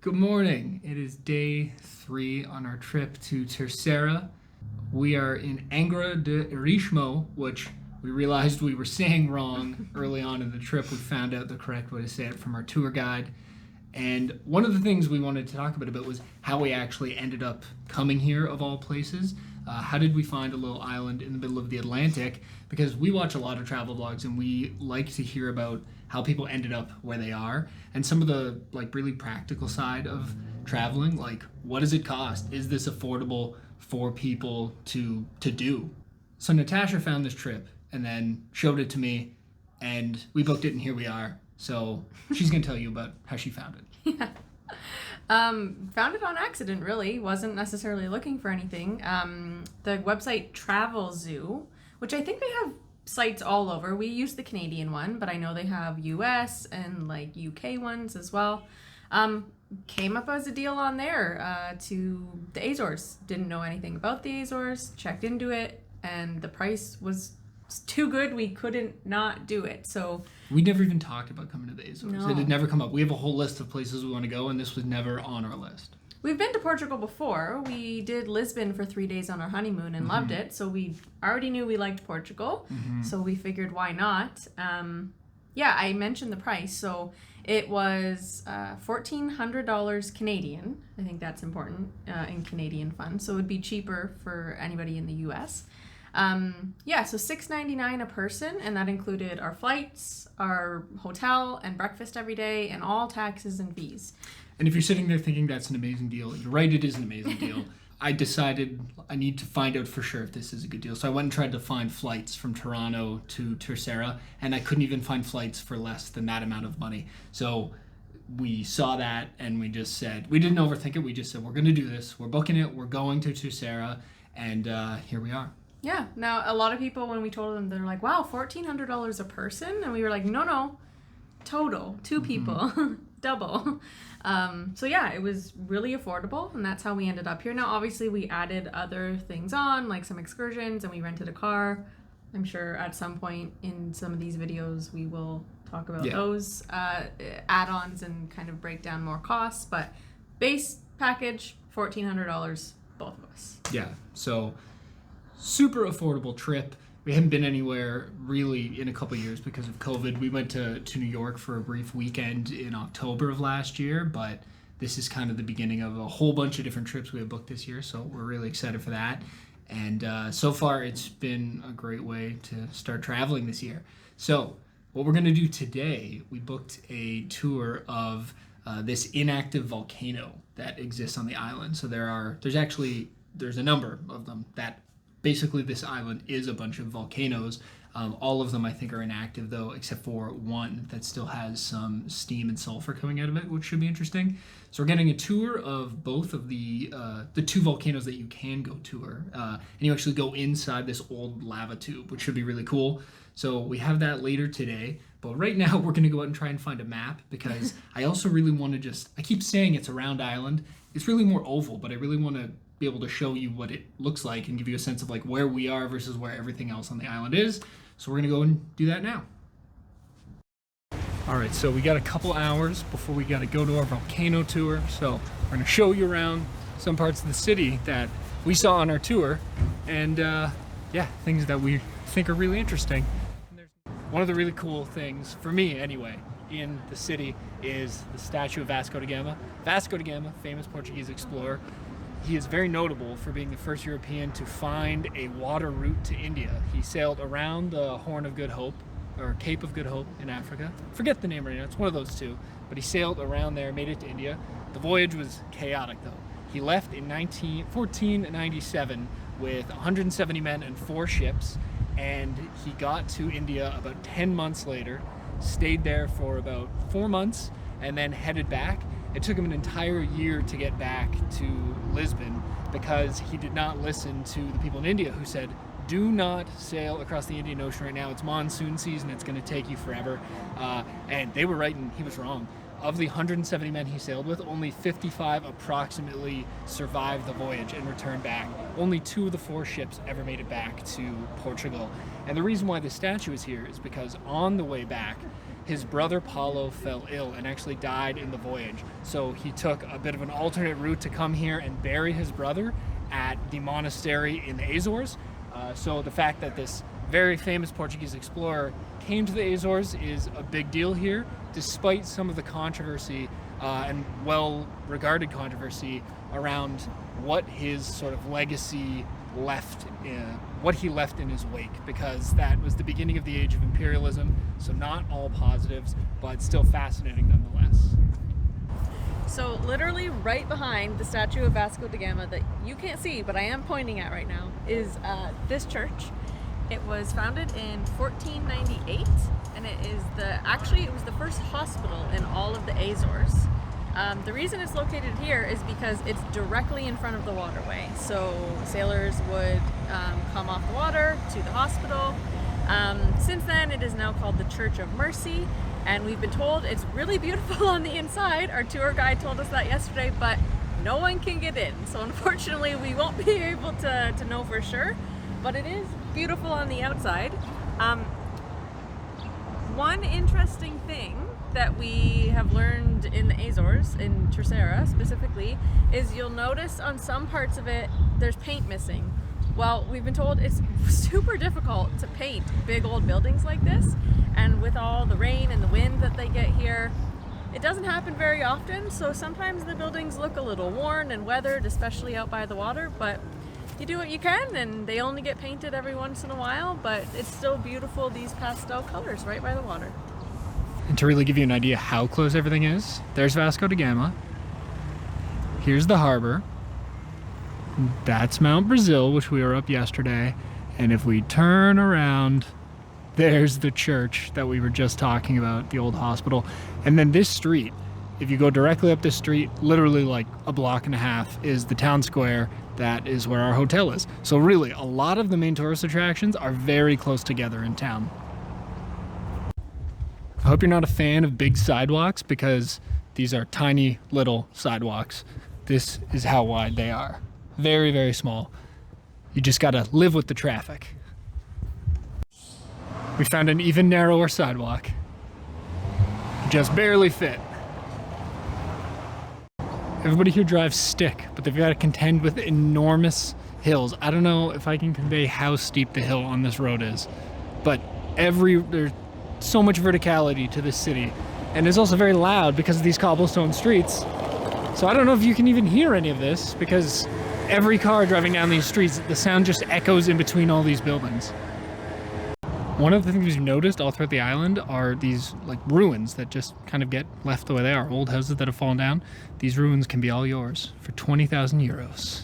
Good morning. It is day 3 on our trip to Terceira. We are in Algar De Carvo, which we realized we were saying wrong early on in the trip. We found out the correct way to say it from our tour guide. And one of the things we wanted to talk about was how we actually ended up coming here, of all places. How did we find a little island in the middle of the Atlantic? Because we watch a lot of travel vlogs and we like to hear about how people ended up where they are and some of the really practical side of traveling. Like, what does it cost? Is this affordable for people to do? So Natasha found this trip and then showed it to me and we booked it and here we are. So she's going to tell you about how she found it. Yeah. Found it on accident, really. Wasn't necessarily looking for anything. The website Travel Zoo, which I think they have sites all over. We use the Canadian one, but I know they have US and UK ones as well. Came up as a deal on there to the Azores. Didn't know anything about the Azores. Checked into it, and the price was too good. We couldn't not do it. So we never even talked about coming to the Azores. No. It had never come up. We have a whole list of places we want to go, and this was never on our list. We've been to Portugal before. We did Lisbon for 3 days on our honeymoon and loved it. So we already knew we liked Portugal. So we figured, why not? I mentioned the price. So it was $1,400 Canadian. I think that's important in Canadian funds. So it would be cheaper for anybody in the US. So $6.99 a person, and that included our flights, our hotel, and breakfast every day, and all taxes and fees. And if you're sitting there thinking that's an amazing deal, you're right, it is an amazing deal. I decided I need to find out for sure if this is a good deal. So I went and tried to find flights from Toronto to Terceira, and I couldn't even find flights for less than that amount of money. So we saw that, and we just said, we didn't overthink it. We just said, we're going to do this. We're booking it. We're going to Terceira, and here we are. Yeah. Now, a lot of people, when we told them, they're like, wow, $1,400 a person? And we were like, no, total, 2 people, double. It was really affordable, and that's how we ended up here. Now, obviously, we added other things on, like some excursions, and we rented a car. I'm sure at some point in some of these videos, we will talk about those add-ons and kind of break down more costs. But base package, $1,400, both of us. Yeah, so super affordable trip. We haven't been anywhere really in a couple of years because of COVID. We went to New York for a brief weekend in October of last year, but this is kind of the beginning of a whole bunch of different trips we have booked this year, so we're really excited for that. And so far, it's been a great way to start traveling this year. So what we're going to do today, we booked a tour of this inactive volcano that exists on the island. So there's a number of them that basically this island is a bunch of volcanoes. All of them I think are inactive though, except for one that still has some steam and sulfur coming out of it, which should be interesting. So we're getting a tour of both of the 2 volcanoes that you can go tour. And you actually go inside this old lava tube, which should be really cool. So we have that later today. But right now we're going to go out and try and find a map because I also really want to I keep saying it's a round island. It's really more oval, but I really want to be able to show you what it looks like and give you a sense of where we are versus where everything else on the island is. So we're gonna go and do that now. All right, so we got a couple hours before we gotta go to our volcano tour. So we're gonna show you around some parts of the city that we saw on our tour and things that we think are really interesting. One of the really cool things, for me anyway, in the city is the statue of Vasco da Gama. Vasco da Gama, famous Portuguese explorer. He is very notable for being the first European to find a water route to India. He sailed around the Horn of Good Hope, or Cape of Good Hope in Africa. Forget the name right now, it's one of those 2. But he sailed around there, made it to India. The voyage was chaotic though. He left in 1497 with 170 men and 4 ships, and he got to India about 10 months later, stayed there for about 4 months, and then headed back. It took him an entire year to get back to Lisbon because he did not listen to the people in India who said, do not sail across the Indian Ocean right now. It's monsoon season. It's going to take you forever. And they were right and he was wrong. Of the 170 men he sailed with, only 55 approximately survived the voyage and returned back. Only 2 of the 4 ships ever made it back to Portugal. And the reason why the statue is here is because on the way back, his brother Paulo fell ill and actually died in the voyage. So he took a bit of an alternate route to come here and bury his brother at the monastery in the Azores. So the fact that this very famous Portuguese explorer came to the Azores is a big deal here, despite some of the controversy and well-regarded controversy around what his sort of legacy left, what he left in his wake, because that was the beginning of the age of imperialism, so not all positives, but still fascinating nonetheless. So literally right behind the statue of Vasco da Gama that you can't see, but I am pointing at right now, is this church. It was founded in 1498, and it was the first hospital in all of the Azores. The reason it's located here is because it's directly in front of the waterway. So sailors would come off the water to the hospital. Since then, it is now called the Church of Mercy, and we've been told it's really beautiful on the inside. Our tour guide told us that yesterday, but no one can get in. So unfortunately, we won't be able to know for sure, but it is beautiful on the outside. One interesting thing that we have learned in the Azores, in Terceira specifically, is you'll notice on some parts of it there's paint missing. Well, we've been told it's super difficult to paint big old buildings like this, and with all the rain and the wind that they get here, it doesn't happen very often, so sometimes the buildings look a little worn and weathered, especially out by the water, but you do what you can, and they only get painted every once in a while, but it's still beautiful, these pastel colors right by the water. And to really give you an idea how close everything is, there's Vasco da Gama. Here's the harbor. That's Mount Brazil, which we were up yesterday. And if we turn around, there's the church that we were just talking about, the old hospital. And then this street, if you go directly up this street, literally like a block and a half, is the town square. That is where our hotel is. So really, a lot of the main tourist attractions are very close together in town. I hope you're not a fan of big sidewalks, because these are tiny little sidewalks. This is how wide they are. Very, very small. You just gotta live with the traffic. We found an even narrower sidewalk. Just barely fit. Everybody here drives stick, but they've got to contend with enormous hills. I don't know if I can convey how steep the hill on this road is, but there's so much verticality to this city, and it's also very loud because of these cobblestone streets. So I don't know if you can even hear any of this, because every car driving down these streets, the sound just echoes in between all these buildings. One of the things we've noticed all throughout the island are these like ruins that just kind of get left the way they are, old houses that have fallen down. These ruins can be all yours for 20,000 euros.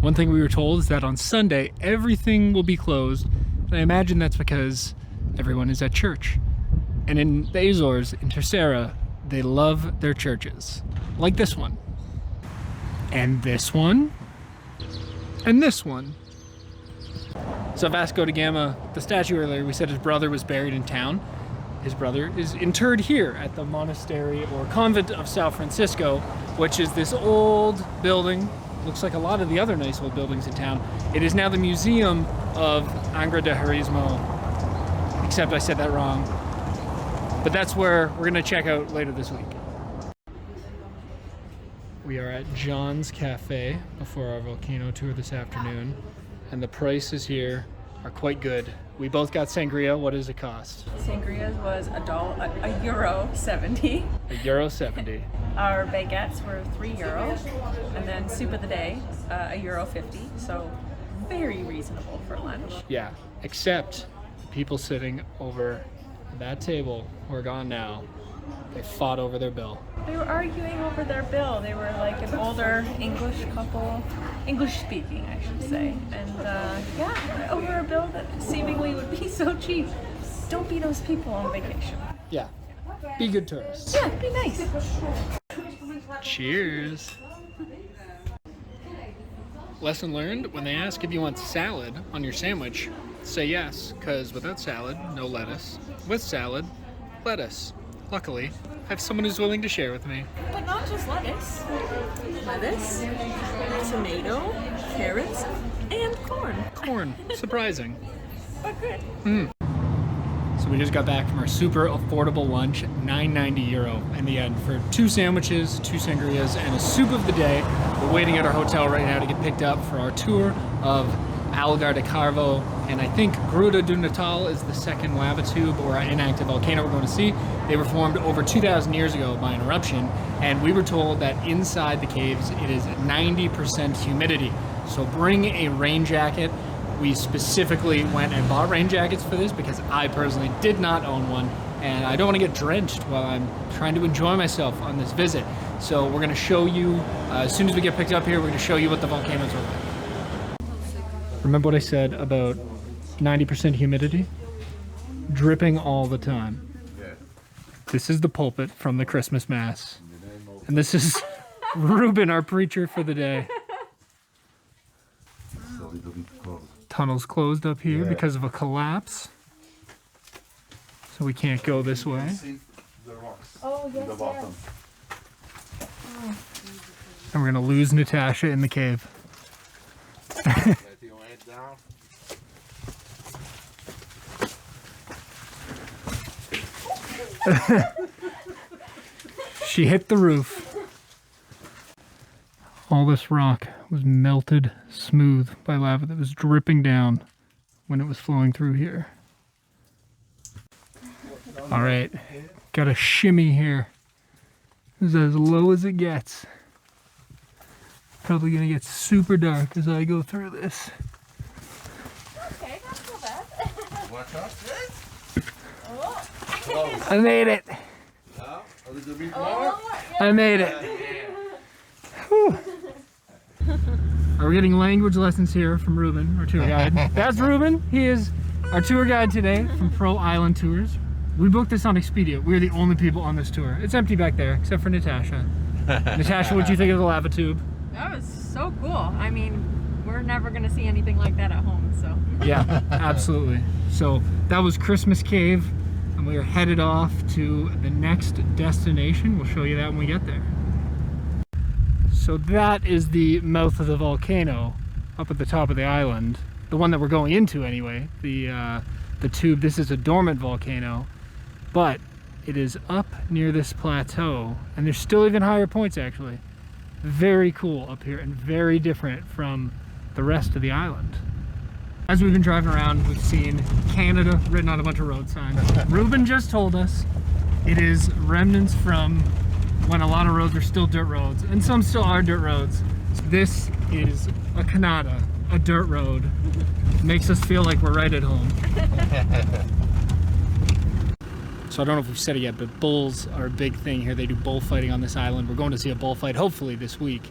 One thing we were told is that on Sunday, everything will be closed, and I imagine that's because everyone is at church. And in the Azores, in Terceira, they love their churches. Like this one. And this one. And this one. So Vasco da Gama, the statue earlier, we said his brother was buried in town. His brother is interred here at the monastery or convent of São Francisco, which is this old building. Looks like a lot of the other nice old buildings in town. It is now the museum of Algar De Carvo, except I said that wrong. But that's where we're gonna check out later this week. We are at John's Cafe before our volcano tour this afternoon, and the prices here are quite good. We both got sangria. What does it cost? Sangria was €1.70. €1.70. Our baguettes were €3, and then soup of the day, €1.50. So very reasonable for lunch. Yeah, except people sitting over that table who are gone now. They fought over their bill. They were arguing over their bill. They were like an older English couple, English speaking, I should say. And yeah, over a bill that seemingly would be so cheap. Don't be those people on vacation. Yeah, be good tourists. Yeah, be nice. Cheers. Lesson learned, when they ask if you want salad on your sandwich, say yes, because without salad, no lettuce. With salad, lettuce. Luckily, I have someone who's willing to share with me. But not just lettuce. Lettuce, tomato, carrots, and corn. Corn. Surprising. But good. So we just got back from our super affordable lunch, €9.90 in the end for 2 sandwiches, 2 sangrias, and a soup of the day. We're waiting at our hotel right now to get picked up for our tour of Algar De Carvo, and I think Gruta do Natal is the second lava tube or inactive volcano we're going to see. They were formed over 2,000 years ago by an eruption, and we were told that inside the caves it is 90% humidity. So bring a rain jacket. We specifically went and bought rain jackets for this because I personally did not own one, and I don't want to get drenched while I'm trying to enjoy myself on this visit. So we're going to show you, as soon as we get picked up here, we're going to show you what the volcanoes are like. Remember what I said about 90% humidity? Dripping all the time. This is the pulpit from the Christmas Mass. And this is Ruben, our preacher for the day. Tunnel's closed up here because of a collapse. So we can't go this way. Oh, yes, yes. And we're going to lose Natasha in the cave. She hit the roof. All this rock was melted smooth by lava that was dripping down when it was flowing through here. All right, got a shimmy here. This is as low as it gets. Probably gonna get super dark as I go through this. Okay, not so bad. Watch out. Oh. I made it. A little bit more. Oh, I made it. Whew. We're getting language lessons here from Ruben, our tour guide. That's Ruben. He is our tour guide today from Pro Island Tours. We booked this on Expedia. We're the only people on this tour. It's empty back there, except for Natasha. Natasha, what do you think of the lava tube? That was so cool. I mean, we're never going to see anything like that at home, so. Yeah, absolutely. So that was Christmas Cave, and we are headed off to the next destination. We'll show you that when we get there. So that is the mouth of the volcano up at the top of the island. The one that we're going into anyway, the tube. This is a dormant volcano, but it is up near this plateau, and there's still even higher points actually. Very cool up here and very different from the rest of the island. As we've been driving around, we've seen Canada written on a bunch of road signs. Ruben just told us it is remnants from when a lot of roads are still dirt roads, and some still are dirt roads. So this is a Canada, a dirt road. Makes us feel like we're right at home. So I don't know if we've said it yet, but bulls are a big thing here. They do bullfighting on this island. We're going to see a bullfight hopefully this week.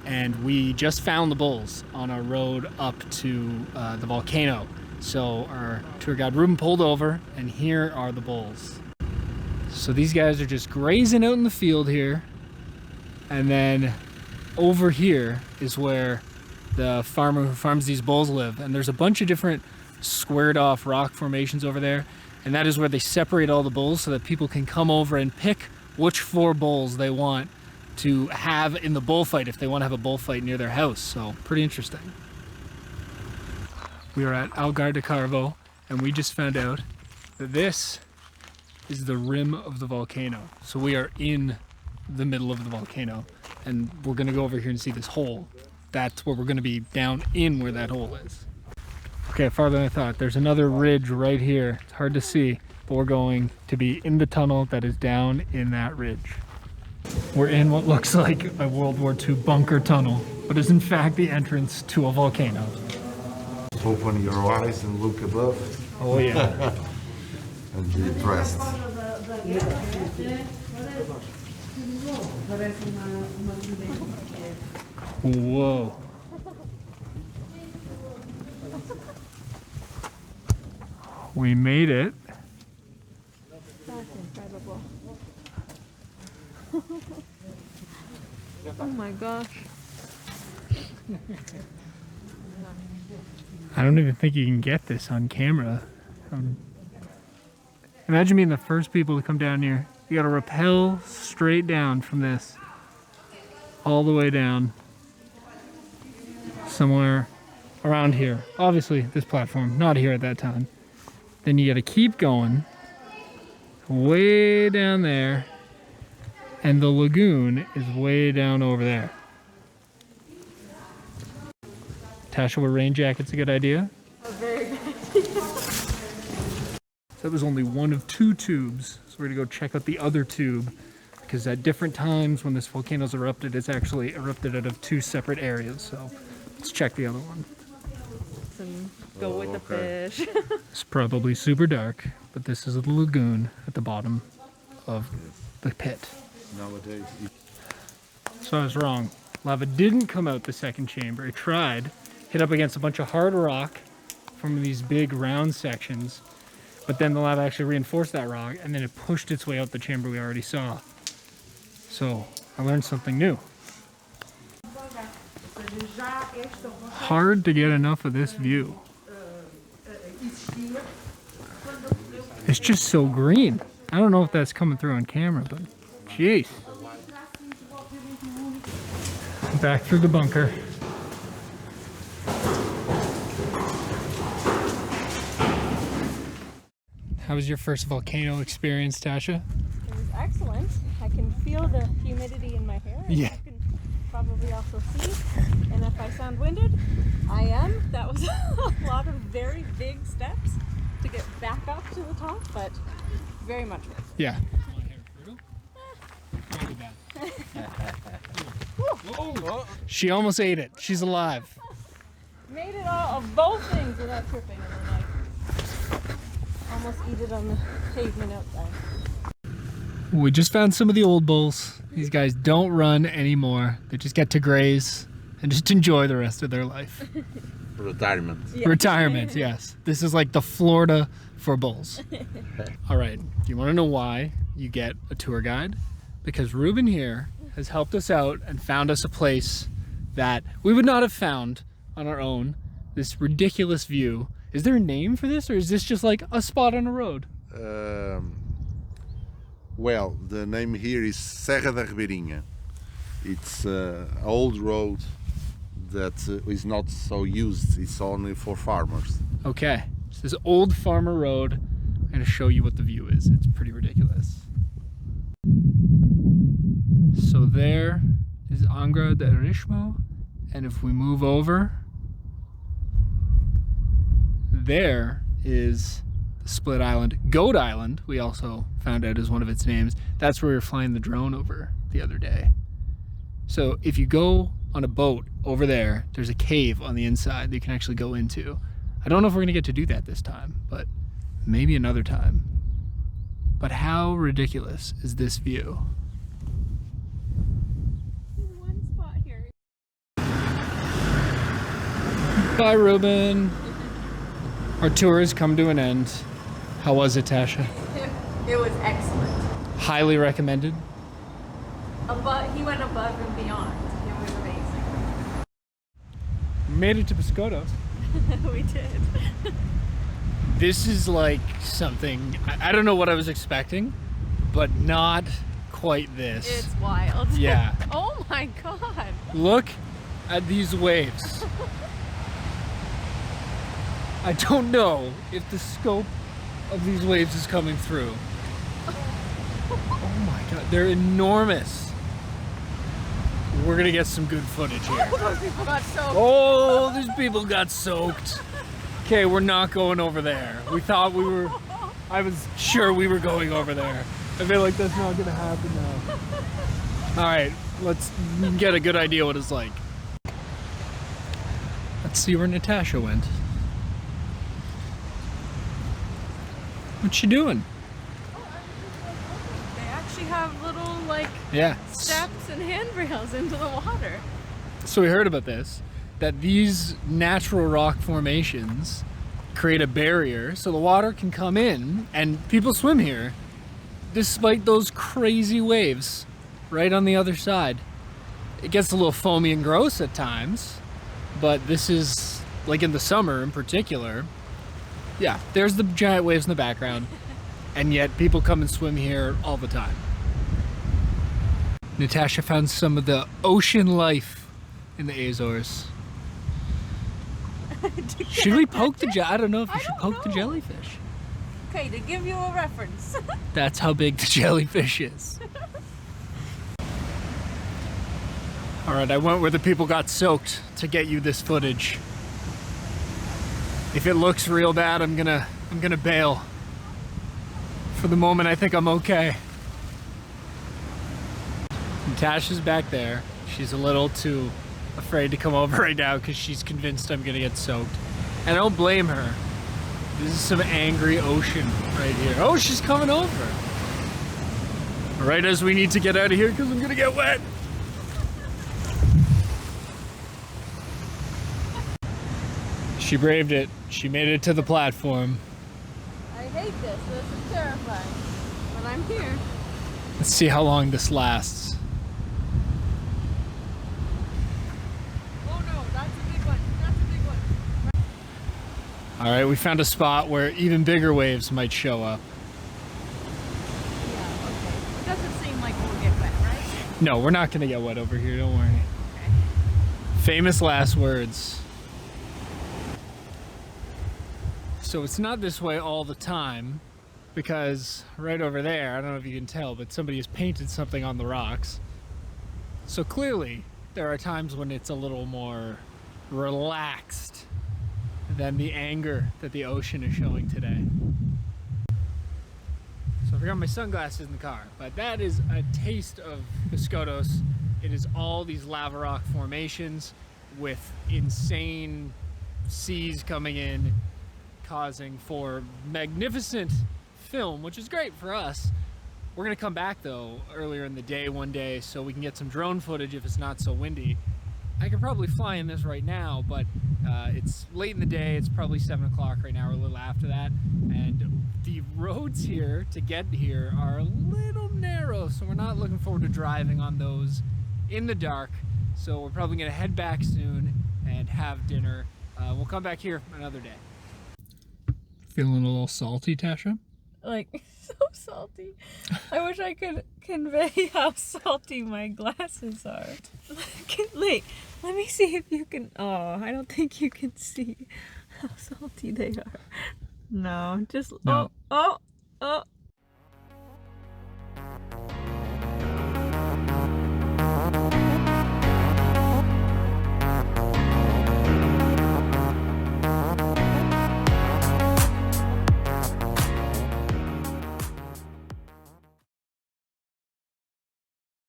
And we just found the bulls on our road up to the volcano. So our tour guide Ruben pulled over, and here are the bulls. So these guys are just grazing out in the field here. And then over here is where the farmer who farms these bulls live. And there's a bunch of different squared off rock formations over there. And that is where they separate all the bulls so that people can come over and pick which 4 bulls they want to have in the bullfight if they want to have a bullfight near their house. So pretty interesting. We are at Algar De Carvo, and we just found out that this is the rim of the volcano. So we are in the middle of the volcano, and we're gonna go over here and see this hole. That's where we're gonna be, down in where that hole is. Okay, farther than I thought. There's another ridge right here. It's hard to see, but we're going to be in the tunnel that is down in that ridge. We're in what looks like a World War II bunker tunnel, but is in fact the entrance to a volcano. Open your eyes and look above Oh yeah. and be impressed. Whoa. We made it. That's incredible. Oh my gosh. I don't even think you can get this on camera. Imagine being the first people to come down here. You gotta rappel straight down from this. All the way down. Somewhere around here. Obviously, this platform, not here at that time. Then you gotta keep going way down there, and the lagoon is way down over there. Tasha, were rain jackets a good idea? A very good idea. That was only one of 2 tubes, so we're gonna go check out the other tube, because at different times when this volcano's erupted, it's actually erupted out of 2 separate areas. So let's check the other one. And go with the fish. It's probably super dark, but this is the lagoon at the bottom of the pit. Nowadays, So I was wrong. Lava didn't come out the second chamber. It tried, hit up against a bunch of hard rock from these big round sections, but then the lava actually reinforced that rock, and then it pushed its way out the chamber we already saw. So I learned something new. Hard to get enough of this view. It's just so green. I don't know if that's coming through on camera, but jeez. Back through the bunker. How was your first volcano experience, Tasha? It was excellent. I can feel the humidity in my hair. Yeah. You can probably also see. And if I sound winded, I am. That was a lot of very big steps to get back up to the top, but very much worth it. Yeah. She almost ate it. She's alive. Made it all of both things without tripping, and then like almost eat it on the pavement outside. We just found some of the old bulls. These guys don't run anymore. They just get to graze and just enjoy the rest of their life. retirement. Yeah. Retirement, yes. This is like the Florida for bulls. All right, do you want to know why you get a tour guide? Because Ruben here has helped us out and found us a place that we would not have found on our own. This ridiculous view. Is there a name for this, or is this just like a spot on a road? Well, the name here is Serra da Ribeirinha. It's an old road that is not so used. It's only for farmers. Okay, it's this old farmer road. I'm gonna show you what the view is. It's pretty ridiculous. So there is Algar De Carvo, and if we move over, there is the split island. Goat Island, we also found out is one of its names. That's where we were flying the drone over the other day. So if you go on a boat over there, there's a cave on the inside that you can actually go into. I don't know if we're gonna get to do that this time, but maybe another time. But how ridiculous is this view? One spot here. Bye, Ruben. Our tour has come to an end. How was it, Tasha? It was excellent. Highly recommended. He went above and beyond. It was amazing. We made it to Biscoitos. We did. This is like something, I don't know what I was expecting, but not quite this. It's wild. Yeah. Oh my god. Look at these waves. I don't know if the scope of these waves is coming through. Oh my god, they're enormous. We're gonna get some good footage here. Those people got soaked. Oh, these people got soaked. Okay, we're not going over there. We thought we were, I was sure we were going over there. I feel like that's not gonna happen now. All right, let's get a good idea what it's like. Let's see where Natasha went. What's she doing? They actually have little like Yeah. steps and handrails into the water. So we heard about this, that these natural rock formations create a barrier so the water can come in and people swim here despite those crazy waves right on the other side. It gets a little foamy and gross at times, but this is, like in the summer in particular, yeah, there's the giant waves in the background, and yet people come and swim here all the time. Natasha found some of the ocean life in the Azores. Should we poke the I don't know if we should poke the jellyfish. Okay, to give you a reference. That's how big the jellyfish is. Alright, I went where the people got soaked to get you this footage. If it looks real bad, I'm gonna bail. For the moment, I think I'm okay. Natasha's back there. She's a little too afraid to come over right now because she's convinced I'm gonna get soaked. And I don't blame her. This is some angry ocean right here. Oh, she's coming over. Right as we need to get out of here because I'm gonna get wet. She braved it. She made it to the platform. I hate this. This is terrifying. But I'm here. Let's see how long this lasts. Oh no, that's a big one. That's a big one. All right, we found a spot where even bigger waves might show up. Yeah, okay. It doesn't seem like we'll get wet, right? No, we're not gonna get wet over here, don't worry. Okay. Famous last words. So it's not this way all the time because right over there, I don't know if you can tell, but somebody has painted something on the rocks. So clearly there are times when it's a little more relaxed than the anger that the ocean is showing today. So I forgot my sunglasses in the car, but that is a taste of Biscoitos. It is all these lava rock formations with insane seas coming in, causing for magnificent film, which is great for us. We're gonna come back though earlier in the day one day so we can get some drone footage if it's not so windy. I could probably fly in this right now, but it's late in the day. It's probably 7 o'clock right now or a little after that, and the roads here to get here are a little narrow, so we're not looking forward to driving on those in the dark. So we're probably gonna head back soon and have dinner. We'll come back here another day. Feeling a little salty, Tasha? Like, so salty. I wish I could convey how salty my glasses are. Wait, let me see if you can. Oh, I don't think you can see how salty they are. No, just. No. Oh,